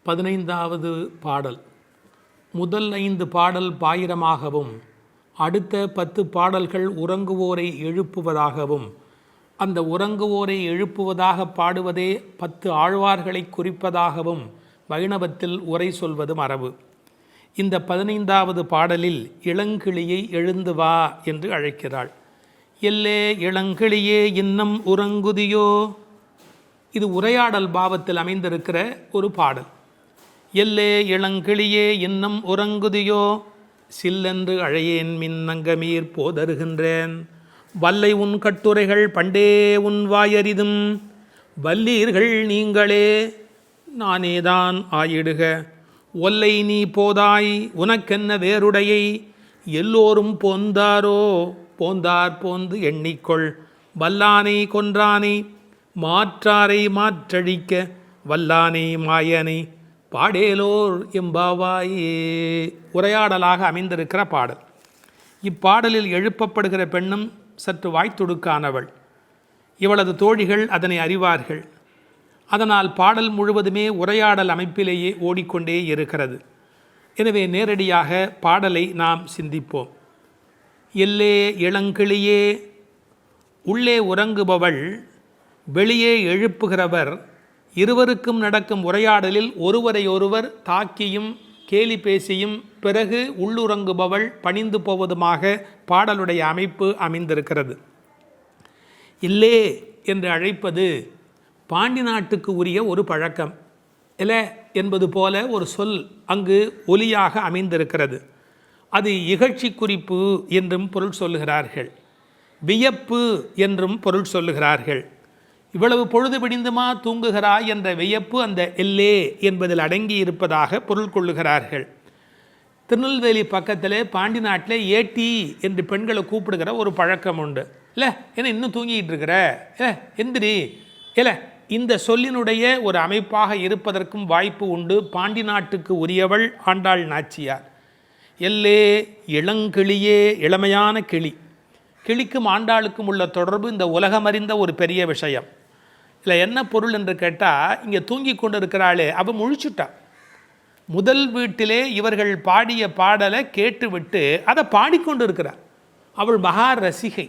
15வது பாடல். முதல் 5 பாடல் பாயிரமாகவும் அடுத்த 10 பாடல்கள் உறங்குவோரை எழுப்புவதாகவும் அந்த உறங்குவோரை எழுப்புவதாக பாடுவதே 10 ஆழ்வார்களை குறிப்பதாகவும் வைணவத்தில் உரை சொல்வது மரபு. இந்த 15வது பாடலில் இளங்கிளியை எழுந்து வா என்று அழைக்கிறாள். எல்லே இளங்கிளியே இன்னம் உறங்குதியோ. இது உரையாடல் பாவத்தில் அமைந்திருக்கிற ஒரு பாடல். எல்லே இளங்கிளியே இன்னம் உறங்குதியோ, சில்லென்று அழையேன் மின்னங்கமீர் போதருகின்றேன், வல்லை உன் கட்டுரைகள் பண்டே உன் வாயறிதும், வல்லீர்கள் நீங்களே நானேதான் ஆயிடுக, ஒல்லை நீ போதாய் உனக்கென்ன வேறுடையை, எல்லோரும் போந்தாரோ போந்தார் போந்து எண்ணிக்கொள், வல்லானை கொன்றானை மாற்றாரை மாற்றழிக்க, வல்லானை மாயனை பாடேலோர் எம்பாவாயே. உரையாடலாக அமைந்திருக்கிற பாடல். இப்பாடலில் எழுப்பப்படுகிற பெண்ணும் சற்று வாய்த்துடுக்கானவள். இவளது தோழிகள் அதனை அறிவார்கள். அதனால் பாடல் முழுவதுமே உரையாடல் அமைப்பிலேயே ஓடிக்கொண்டே இருக்கிறது. எனவே நேரடியாக பாடலை நாம் சிந்திப்போம். எல்லே இளங்கிளியே, உள்ளே உறங்குபவள், வெளியே எழுப்புகிறவர், இருவருக்கும் நடக்கும் உரையாடலில் ஒருவரையொருவர் தாக்கியும் கேலி பேசியும் பிறகு உள்ளுறங்குபவள் பணிந்து போவதுமாக பாடலுடைய அமைப்பு அமைந்திருக்கிறது. இல்லே என்று அழைப்பது பாண்டி நாட்டுக்கு உரிய ஒரு பழக்கம். எல என்பது போல ஒரு சொல் அங்கு ஒலியாக அமைந்திருக்கிறது. அது இகழ்ச்சி குறிப்பு என்றும் பொருள் சொல்லுகிறார்கள், வியப்பு என்றும் பொருள் சொல்லுகிறார்கள். இவ்வளவு பொழுது விடிந்துமா தூங்குகிறாய் என்ற வியப்பு அந்த எல்லே என்பதில் அடங்கி இருப்பதாக பொருள் கொள்ளுகிறார்கள். திருநெல்வேலி பக்கத்தில் பாண்டி நாட்டில் ஏட்டி என்று பெண்களை கூப்பிடுகிற ஒரு பழக்கம் உண்டு. இல்லை ஏன்னா இன்னும் தூங்கிட்டு இருக்கிற, எந்திரி, இல்லை இந்த சொல்லினுடைய ஒரு அமைப்பாக இருப்பதற்கும் வாய்ப்பு உண்டு. பாண்டி நாட்டுக்கு உரியவள் ஆண்டாள் நாச்சியார். எல்லே இளங்கிளியே, இளமையான கிளி. கிளிக்கும் ஆண்டாளுக்கும் உள்ள தொடர்பு இந்த உலகமறிந்த ஒரு பெரிய விஷயம். இல்லை என்ன பொருள் என்று கேட்டால், இங்கே தூங்கி கொண்டு இருக்கிறாளே அவள் முழிச்சுட்டா. முதல் வீட்டிலே இவர்கள் பாடிய பாடலை கேட்டுவிட்டு அதை பாடிக்கொண்டு இருக்கிறார். அவள் மகா ரசிகை.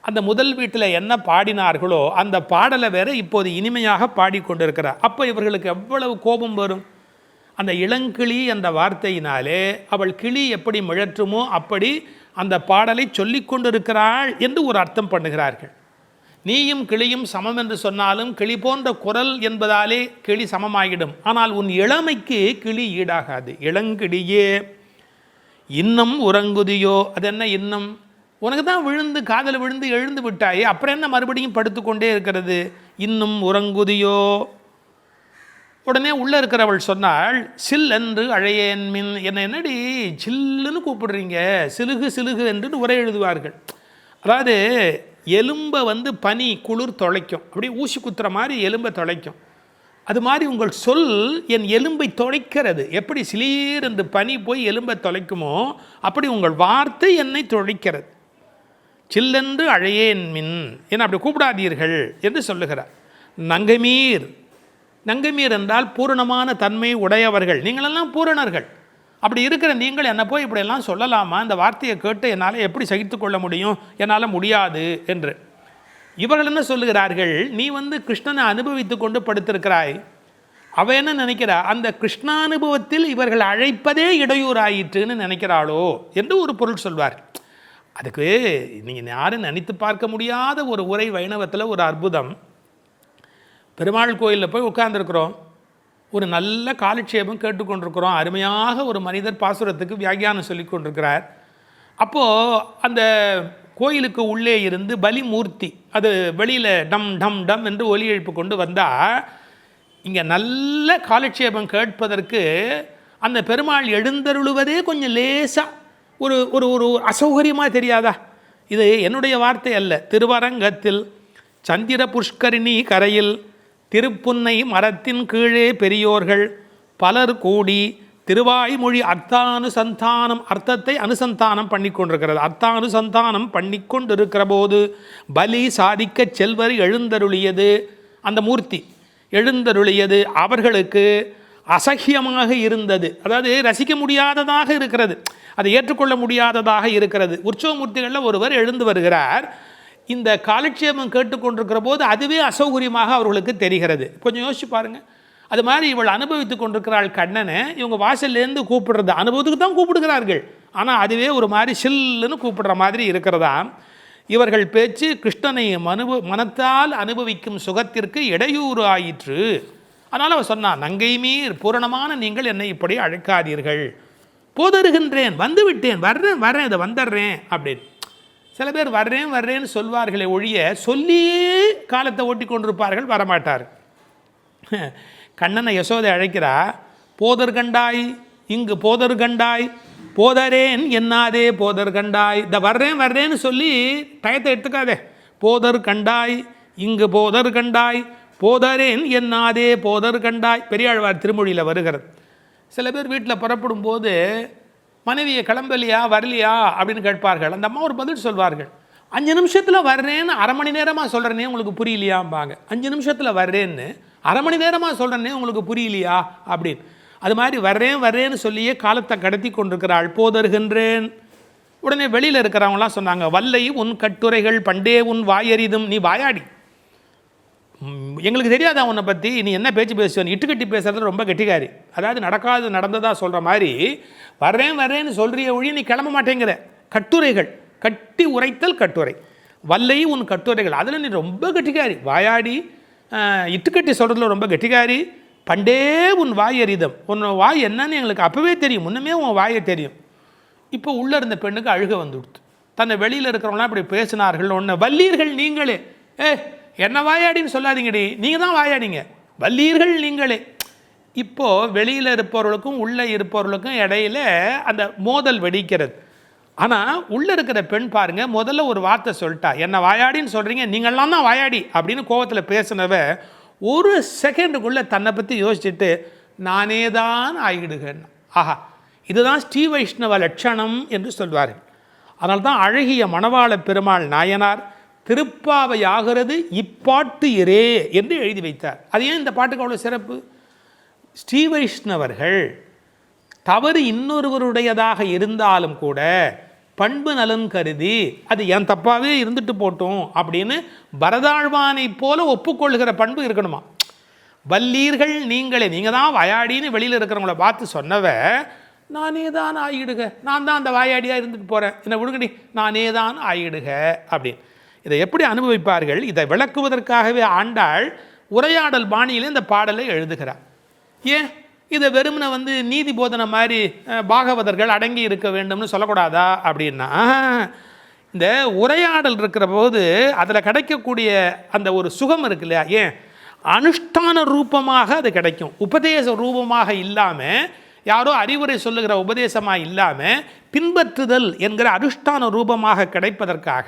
அந்த முதல் வீட்டில் என்ன பாடினார்களோ அந்த பாடலை வேற இப்போது இனிமையாக பாடிக்கொண்டிருக்கிறார். அப்போ இவர்களுக்கு எவ்வளவு கோபம் வரும். அந்த இளங்கிளி என்ற வார்த்தையினாலே அவள் கிளி எப்படி மிழற்றுமோ அப்படி அந்த பாடலை சொல்லி கொண்டிருக்கிறாள் என்று ஒரு அர்த்தம் பண்ணுகிறார்கள். நீயும் கிளியும் சமம் என்று சொன்னாலும் கிளி போன்ற குரல் என்பதாலே கிளி சமமாகிடும். ஆனால் உன் இளமைக்கு கிளி ஈடாகாது. இளங்கிளியே இன்னும் உறங்குதியோ. அது என்ன இன்னும்? உனக்கு தான் விழுந்து காதல் விழுந்து எழுந்து விட்டாயே, அப்புறம் என்ன மறுபடியும் படுத்துக்கொண்டே இருக்கிறது? இன்னும் உறங்குதியோ. உடனே உள்ளே இருக்கிறவள் சொன்னாள், சில் என்று அழையேன் மின், என்னடி சில்லுன்னு கூப்பிடுறீங்க, சிலுகு சிலுகு என்று உரை எழுதுவார்கள். அதாவது எலும்பை பனி குளிர் தொலைக்கும், அப்படியே ஊசி குத்துற மாதிரி எலும்பை தொலைக்கும். அது மாதிரி உங்கள் சொல் என் எலும்பை தொலைக்கிறது. எப்படி சிலீர் என்று பனி போய் எலும்பை தொலைக்குமோ அப்படி உங்கள் வார்த்தை என்னை தொலைக்கிறது. சில்லென்று அழையேன் மின், என அப்படி கூப்பிடாதீர்கள் என்று சொல்லுகிறார். நங்கமீர், நங்கமீர் என்றால் பூரணமான தன்மை உடையவர்கள். நீங்களெல்லாம் பூரணர்கள். அப்படி இருக்கிற நீங்கள் என்னை போய் இப்படியெல்லாம் சொல்லலாமா? இந்த வார்த்தையை கேட்டு என்னால் எப்படி சகித்து கொள்ள முடியும்? என்னால் முடியாது என்று. இவர்கள் என்ன சொல்லுகிறார்கள், நீ கிருஷ்ணனை அனுபவித்து கொண்டு படுத்திருக்கிறாய். அவ என்ன நினைக்கிறா, அந்த கிருஷ்ணானுபவத்தில் இவர்கள் அழைப்பதே இடையூறாயிற்றுன்னு நினைக்கிறாளோ என்று ஒரு பொருள் சொல்வார். அதுக்கு நீங்கள் யாரும் நினைத்து பார்க்க முடியாத ஒரு உரை வைணவத்தில் ஒரு அற்புதம். பெருமாள் கோயிலில் போய் உட்கார்ந்துருக்குறோம், ஒரு நல்ல காலட்சேபம் கேட்டுக்கொண்டிருக்கிறோம். அருமையாக ஒரு மனிதர் பாசுரத்துக்கு வியாக்கியானம் சொல்லி கொண்டிருக்கிறார். அப்போது அந்த கோயிலுக்கு உள்ளே இருந்து பலிமூர்த்தி அது வெளியில் டம் டம் டம் என்று ஒலி எழுப்பு கொண்டு வந்தால், இங்கே நல்ல காலட்சேபம் கேட்பதற்கு அந்த பெருமாள் எழுந்தருளுவதே கொஞ்சம் லேசாக ஒரு ஒரு ஒரு அசௌகரியமாக தெரியாதா? இது என்னுடைய வார்த்தை அல்ல. திருவரங்கத்தில் சந்திர புஷ்கரிணி கரையில் திருப்புன்னை மரத்தின் கீழே பெரியோர்கள் பலர் கூடி திருவாய்மொழி அர்த்தானுசந்தானம், அர்த்தத்தை அனுசந்தானம் பண்ணி கொண்டிருக்கிறது. அர்த்தானுசந்தானம் பண்ணி கொண்டிருக்கிற போது பலி சாதிக்க செல்வர் எழுந்தருளியது, அந்த மூர்த்தி எழுந்தருளியது அவர்களுக்கு அசகியமாக இருந்தது, அதாவது ரசிக்க முடியாததாக இருக்கிறது, அதை ஏற்றுக்கொள்ள முடியாததாக இருக்கிறது. உற்சவமூர்த்திகளில் ஒருவர் எழுந்து வருகிறார். இந்த காலட்சேபம் கேட்டுக்கொண்டிருக்கிற போது அதுவே அசௌகரியமாக அவர்களுக்கு தெரிகிறது. கொஞ்சம் யோசிச்சு பாருங்கள். அது மாதிரி இவள் அனுபவித்து கொண்டிருக்கிறாள் கண்ணனை. இவங்க வாசல்லேருந்து கூப்பிடுறது அனுபவத்துக்கு தான் கூப்பிடுகிறார்கள், ஆனால் அதுவே ஒரு மாதிரி சில்லுன்னு கூப்பிடுற மாதிரி இருக்கிறதா. இவர்கள் பேச்சு கிருஷ்ணனை மனத்தால் அனுபவிக்கும் சுகத்திற்கு இடையூறு ஆயிற்று. அதனால் அவர் சொன்னான், நங்கை மீர் பூரணமான நீங்கள் என்னை இப்படி அழைக்காதீர்கள், போதருகின்றேன், வந்து விட்டேன், வர்றேன் இதை வந்துடுறேன் அப்படின்னு. சில பேர் வர்றேன்னு சொல்வார்களே ஒழிய சொல்லியே காலத்தை ஓட்டி கொண்டிருப்பார்கள், வரமாட்டார். கண்ணனை யசோதை அழைக்கிறா, போதர் கண்டாய் இங்கு போதர் கண்டாய், போதரேன் என்னாதே போதர் கண்டாய். இந்த வர்றேன்னு சொல்லி டயத்தை எடுத்துக்காதே. போதர் கண்டாய் இங்கு போதர் கண்டாய், போதரேன் என்னாதே போதர் கண்டாய். பெரியாழ்வார் திருமொழியில் வருகிறது. சில பேர் வீட்டில் புறப்படும் போது மனைவியை கிளம்பலையா வரலையா அப்படின்னு கேட்பார்கள். அந்த அம்மா ஒரு பதில் சொல்வார்கள், 5 நிமிஷத்தில் வர்றேன்னு அரை மணி நேரமாக சொல்கிறேனே உங்களுக்கு புரியலையாம்பாங்க. 5 நிமிஷத்தில் வர்றேன்னு அரை மணி நேரமாக சொல்கிறேனே உங்களுக்கு புரியலையா அப்படின்னு. அது மாதிரி வர்றேன்னு சொல்லியே காலத்தை கடத்தி கொண்டிருக்கிறாள். போதருகின்றேன். உடனே வெளியில் இருக்கிறவங்களாம் சொன்னாங்க, வல்லை உன் கட்டுரைகள் பண்டே உன் வாயறிதும், நீ வாயாடி, எங்களுக்கு தெரியாதா உன்னை பற்றி, நீ என்ன பேச்சு பேசுவேன், இட்டுக்கட்டி பேசுகிறது ரொம்ப கெட்டிக்காரி. அதாவது நடந்ததாக சொல்கிற மாதிரி வர்றேன்னு சொல்கிறிய ஒழிய நீ கிளம்ப மாட்டேங்கிற. கட்டுரைகள், கட்டி உரைத்தல் கட்டுரை, வல்லை உன் கட்டுரைகள், அதில் நீ ரொம்ப கெட்டிக்காரி, வாயாடி, இட்டுக்கட்டி சொல்கிறதுல ரொம்ப கெட்டிக்காரி. பண்டே உன் வாய் எறிதம், உன் வாய் என்னன்னு எங்களுக்கு அப்போவே தெரியும், முன்னமே உன் வாயை தெரியும். இப்போ உள்ளே இருந்த பெண்ணுக்கு அழுக வந்துவிடுத்து. தன்னை வெளியில் இருக்கிறவங்களாம் இப்படி பேசினார்கள். ஒன்று வல்லீர்கள் நீங்களே, என்ன வாயாடின்னு சொல்லாதீங்கடி, நீங்கள் தான் வாயாடிங்க, வல்லீர்கள் நீங்களே. இப்போது வெளியில் இருப்பவர்களுக்கும் உள்ளே இருப்பவர்களுக்கும் இடையில அந்த மோதல் வெடிக்கிறது. ஆனால் உள்ளே இருக்கிற பெண் பாருங்கள், முதல்ல ஒரு வார்த்தை சொல்லிட்டா, என்ன வாயாடின்னு சொல்கிறீங்க, நீங்கள்லாம் தான் வாயாடி அப்படின்னு கோவத்தில் பேசினவ ஒரு செகண்டுக்குள்ளே தன்னை பற்றி யோசிச்சுட்டு நானே தான் ஆகிடுகேன். ஆஹா, இதுதான் ஸ்ரீ வைஷ்ணவ லட்சணம் என்று சொல்வார்கள். அதனால தான் அழகிய மணவாள பெருமாள் நாயனார் திருப்பாவை ஆகிறது இப்பாட்டு இரே என்று எழுதி வைத்தார். அது ஏன் இந்த பாட்டுக்கு அவ்வளோ சிறப்பு? ஸ்ரீ வைஷ்ணவர்கள் தவறு இன்னொருவருடையதாக இருந்தாலும் கூட பண்பு நலன் கருதி அது என் தப்பாகவே இருந்துட்டு போட்டோம் அப்படின்னு பரதாழ்வானை போல ஒப்புக்கொள்கிற பண்பு இருக்கணுமா. வல்லீர்கள் நீங்களே, நீங்கள் தான் வாயாடின்னு வெளியில் இருக்கிறவங்கள பார்த்து சொன்னவ நானே தான் ஆயிடுக, நான் தான் அந்த வாயாடியாக இருந்துட்டு போகிறேன், என்னை விடுங்கடி, நானே தான் ஆயிடுக அப்படின்னு. இதை எப்படி அனுபவிப்பார்கள்? இதை விளக்குவதற்காகவே ஆண்டாள் உரையாடல் பாணியிலே இந்த பாடலை எழுதுகிறார். ஏன் இதை வெறுமனை நீதி போதனை மாதிரி பாகவதர்கள் அடங்கி இருக்க வேண்டும்னு சொல்லக்கூடாதா அப்படின்னா, இந்த உரையாடல் இருக்கிற போது அதில் கிடைக்கக்கூடிய அந்த ஒரு சுகம் இருக்கு இல்லையா, ஏன் அனுஷ்டான ரூபமாக அது கிடைக்கும், உபதேச ரூபமாக இல்லாமல், யாரோ அறிவுரை சொல்லுகிற உபதேசமாக இல்லாமல் பின்பற்றுதல் என்கிற அனுஷ்டான ரூபமாக கிடைப்பதற்காக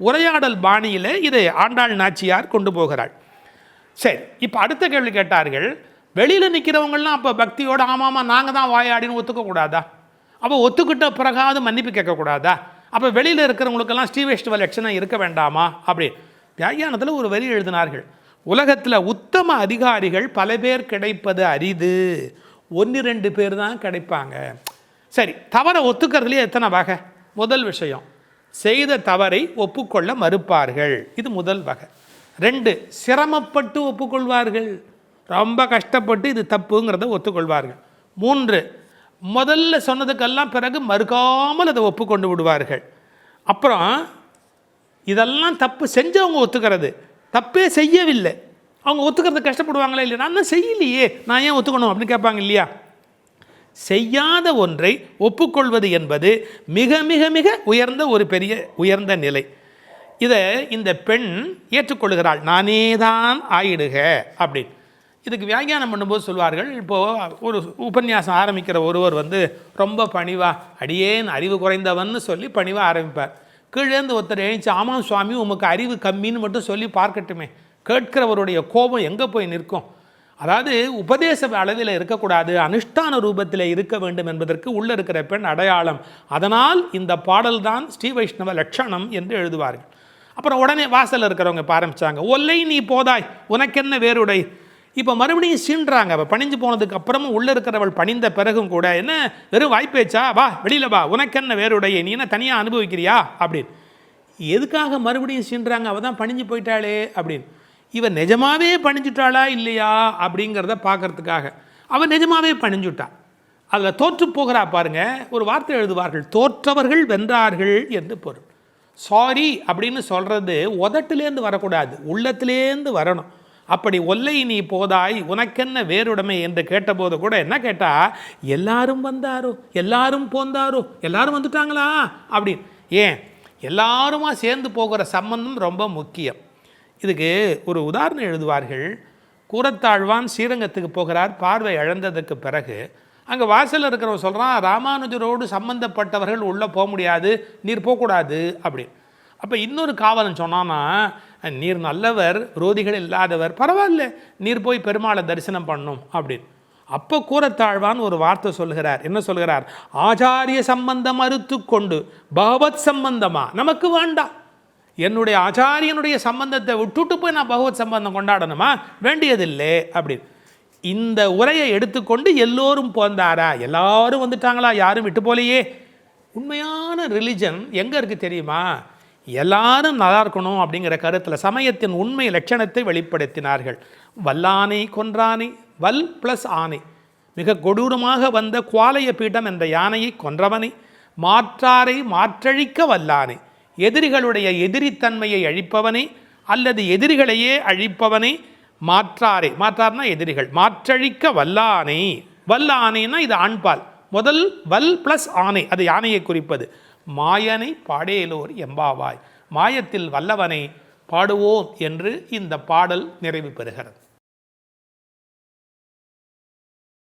உரையாடல் பாணியில் இதை ஆண்டாள் நாச்சியார் கொண்டு போகிறாள். சரி, இப்போ அடுத்த கேள்வி கேட்டார்கள், வெளியில் நிற்கிறவங்களாம் அப்போ பக்தியோடு ஆமாம் நாங்கள் தான் வாயாடின்னு ஒத்துக்கக்கூடாதா? அப்போ ஒத்துக்கிட்ட பிறகாவது மன்னிப்பு கேட்கக்கூடாதா? அப்போ வெளியில் இருக்கிறவங்களுக்கெல்லாம் ஸ்ரீ வைஷ்ணவ லட்சணம் இருக்க வேண்டாமா? அப்படி வியாக்கியானத்தில் ஒரு வரி எழுதினார்கள், உலகத்தில் உத்தம அதிகாரிகள் பல பேர் கிடைப்பது அரிது, 1-2 பேர் தான் கிடைப்பாங்க. சரி, தவறை ஒத்துக்கிறதுலேயே எத்தனை வகை? முதல் விஷயம், செய்த தவறை ஒப்புக்கொள்ள மறுப்பார்கள், இது முதல் வகை. 2, சிரமப்பட்டு ஒப்புக்கொள்வார்கள், ரொம்ப கஷ்டப்பட்டு இது தப்புங்கிறத ஒத்துக்கொள்வார்கள். 3, முதல்ல சொன்னதுக்கெல்லாம் பிறகு மறுக்காமல் அதை ஒப்புக்கொண்டு விடுவார்கள். அப்புறம் இதெல்லாம் தப்பு செஞ்சவங்க ஒத்துக்கிறது, தப்பே செய்யவில்லை அவங்க ஒத்துக்கிறது கஷ்டப்படுவாங்களா இல்லையா? நான் தான் செய்யலையே, நான் ஏன் ஒத்துக்கணும் அப்படின்னு கேட்பாங்க இல்லையா? செய்யாத ஒன்றை ஒப்புக்கொள்வது என்பது மிக மிக மிக உயர்ந்த ஒரு பெரிய உயர்ந்த நிலை. இதை இந்த பெண் ஏற்றுக்கொள்கிறாள், நானே தான் ஆயிடுக அப்படின்னு. இதுக்கு வியாக்கியானம் பண்ணும்போது சொல்வார்கள், இப்போது ஒரு உபன்யாசம் ஆரம்பிக்கிற ஒருவர் ரொம்ப பணிவாக அடியேன் அறிவு குறைந்தவன்னு சொல்லி பணிவாக ஆரம்பிப்பார். கீழேந்து ஒருத்தர் எழுந்துச்சு, ஆமாம் சுவாமி உமக்கு அறிவு கம்மின்னு மட்டும் சொல்லி பார்க்கட்டுமே, கேட்கிறவருடைய கோபம் எங்கே போய் நிற்கும்? அதாவது உபதேச அளவில் இருக்கக்கூடாது, அனுஷ்டான ரூபத்தில் இருக்க வேண்டும் என்பதற்கு உள்ளே இருக்கிற பெண் அடையாளம். அதனால் இந்த பாடல் தான் ஸ்ரீ வைஷ்ணவ லட்சணம் என்று எழுதுவார்கள். அப்புறம் உடனே வாசலில் இருக்கிறவங்க ஆரம்பித்தாங்க, ஒல்லை நீ போதாய் உனக்கென்ன வேறுடை, இப்போ மறுபடியும் சீன்றாங்க. அவள் பணிஞ்சு போனதுக்கு அப்புறமும் உள்ளே இருக்கிறவள் பணிந்த பிறகும் கூட, என்ன வெறும் வாய்ப்பேச்சா, வா வெளியில் வா, உனக்கென்ன வேறுடைய, நீ என்ன தனியாக அனுபவிக்கிறியா அப்படின்னு. எதுக்காக மறுபடியும் சீன்றாங்க? அவள் தான் பணிஞ்சு போயிட்டாளே அப்படின்னு. இவன் நிஜமாவே பணிஞ்சுட்டாளா இல்லையா அப்படிங்கிறத பார்க்கறதுக்காக. அவன் நிஜமாவே பணிஞ்சுட்டா. அதில் தோற்று போகிறா பாருங்க. ஒரு வார்த்தை எழுதுவார்கள், தோற்றவர்கள் வென்றார்கள் என்று பொருள். சாரி அப்படின்னு சொல்கிறது உதட்டிலேருந்து வரக்கூடாது, உள்ளத்திலேருந்து வரணும். அப்படி ஒல்லை நீ போதாய் உனக்கென்ன வேறுடைமை என்று கேட்டபோது கூட என்ன கேட்டா, எல்லாரும் வந்தாரோ, எல்லாரும் போந்தாரோ, எல்லாரும் வந்துட்டாங்களா அப்படின்னு. ஏன் எல்லாருமா சேர்ந்து போகிற சம்பந்தம் ரொம்ப முக்கியம். இதுக்கு ஒரு உதாரணம் எழுதுவார்கள். கூரத்தாழ்வான் ஸ்ரீரங்கத்துக்கு போகிறார். பார்வை இழந்ததுக்கு பிறகு அங்கே வாசலில் இருக்கிறவன் சொல்கிறான், ராமானுஜரோடு சம்பந்தப்பட்டவர்கள் உள்ளே போக முடியாது, நீர் போகக்கூடாது அப்படின்னு. அப்போ இன்னொரு காவலன் சொன்னான்னா, நீர் நல்லவர், விரோதிகள் இல்லாதவர், பரவாயில்ல, நீர் போய் பெருமாளை தரிசனம் பண்ணும் அப்படின்னு. அப்போ கூரத்தாழ்வான் ஒரு வார்த்தை சொல்கிறார். என்ன சொல்கிறார்? ஆச்சாரிய சம்பந்தம் அறுத்து கொண்டு பகவத் சம்பந்தமா நமக்கு வேண்டாம். என்னுடைய ஆச்சாரியனுடைய சம்பந்தத்தை விட்டுட்டு போய் நான் பகவத் சம்பந்தம் கொண்டாடணுமா? வேண்டியதில்லை அப்படின்னு. இந்த உரையை எடுத்துக்கொண்டு எல்லோரும் போந்தாரா, எல்லாரும் வந்துட்டாங்களா, யாரும் விட்டு போலையே. உண்மையான ரிலிஜன் எங்கே இருக்குது தெரியுமா? எல்லாரும் நல்லா இருக்கணும் அப்படிங்கிற கருத்தில் சமயத்தின் உண்மை லட்சணத்தை வெளிப்படுத்தினார்கள். வல்லானை கொன்றானை, வல் ப்ளஸ் ஆனை, மிக கொடூரமாக வந்த குவாலய பீடம் என்ற யானையை கொன்றவனை, மாற்றாரை மாற்றழிக்க வல்லானை, எதிரிகளுடைய எதிரித்தன்மையை அழிப்பவனை அல்லது எதிரிகளையே அழிப்பவனை, மாற்றாரை, மாற்றார்னா எதிரிகள், மாற்றழிக்க வல்லானை. வல்லானைன்னா இது ஆண்பால். முதல் வல் ப்ளஸ் ஆனை, அது யானையை குறிப்பது. மாயனை பாடேலோர் எம்பாவாய், மாயத்தில் வல்லவனை பாடுவோம் என்று இந்த பாடல் நிறைவு பெறுகிறது.